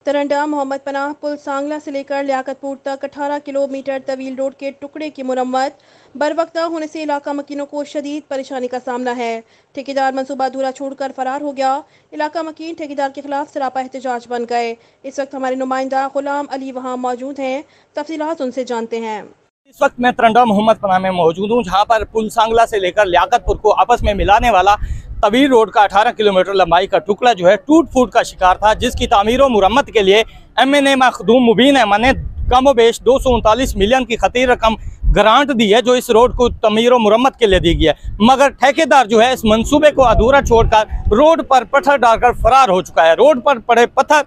तरंडा मोहम्मद पनाह पुल सांगला से लेकर लियाकतपुर तक 18 किलोमीटर तवील रोड के टुकड़े की मुरम्मत बरवक्त न होने से इलाका मकीनों को शदीद परेशानी का सामना है। ठेकेदार मंसूबा अधूरा छोड़कर फरार हो गया। इलाका मकीन ठेकेदार के खिलाफ सरापा एहतजाज बन गए। इस वक्त हमारे नुमाइंदा गुलाम अली वहाँ मौजूद हैं, तफसीलात उनसे जानते हैं। इस वक्त मैं तरंडा मोहम्मद पनाह में मौजूद हूँ, जहाँ पर पुल सांगला से लेकर लियाकतपुर को आपस में मिलाने वाला तवील रोड का 18 किलोमीटर लंबाई का टुकड़ा जो है टूट फूट का शिकार था, जिसकी तामीर और मुरम्मत के लिए MNA मखदूम मुबीन अहमद ने कमोबेश 239 मिलियन की खतीर रकम ग्रांट दी है, जो इस रोड को तमीर और मुरम्मत के लिए दी गई है। मगर ठेकेदार जो है इस मंसूबे को अधूरा छोड़कर रोड पर पत्थर डालकर फरार हो चुका है। रोड पर पड़े पत्थर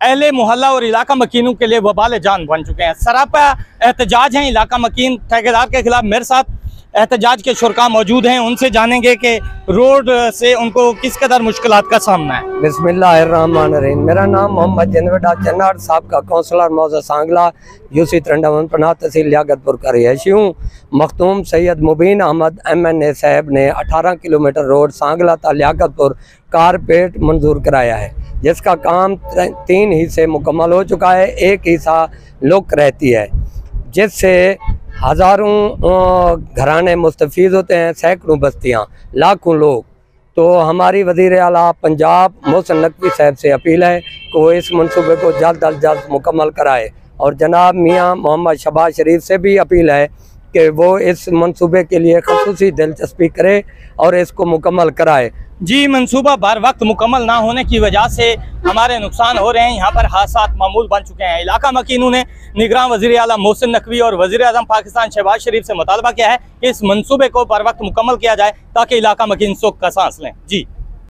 अहले मोहल्ला और इलाका मकीनों के लिए वबाल जान बन चुके हैं। सरापा एहतजाज हैं इलाका मकीन ठेकेदार के खिलाफ। मेरे साथ एहतजाज के शुरका मौजूद हैं, उनसे जानेंगे कि रोड से उनको किस कदर मुश्किलात का सामना है। बिस्मिल्लाहिर्रहमानिर्रहीम। मेरा नाम मोहम्मद जनवडा चन्नाड़ साहब का काउंसलर मौजा सांगला यूसी तरंडा मोहम्मद पनाह तहसील लियाकतपुर का रिहायशी हूँ। मखदूम सैयद मुबीन अहमद MNA साहब ने 18 किलोमीटर रोड सांगला ता लियाकतपुर कारपेट मंजूर कराया है, जिसका काम 3 हिस्से मुकम्मल हो चुका है। एक हिस्सा लुक रहती है, जिससे हज़ारों घराने मुस्तफ़ीज़ होते हैं, सैकड़ों बस्तियाँ, लाखों लोग। तो हमारी वज़ीर आला पंजाब मोहसिन नकवी साहब से अपील है कि वो इस मंसूबे को जल्द अज जल्द मुकम्मल कराए, और जनाब मियाँ मोहम्मद शहबाज शरीफ से भी अपील है कि वो इस मंसूबे के लिए ख़ुसूसी दिलचस्पी करे और इसको मुकम्मल कराए। जी, मंसूबा बर वक्त मुकम्मल ना होने की वजह से हमारे नुकसान हो रहे हैं। यहाँ पर हादसात मामूल बन चुके हैं। इलाका मकीनों ने निगरान वज़ीर आला मोहसिन नकवी और वज़ीर आज़म पाकिस्तान शहबाज शरीफ से मुतालबा किया है कि इस मंसूबे को बर वक्त मुकम्मल किया जाए, ताकि इलाका मकीन सुख का सांस लें। जी।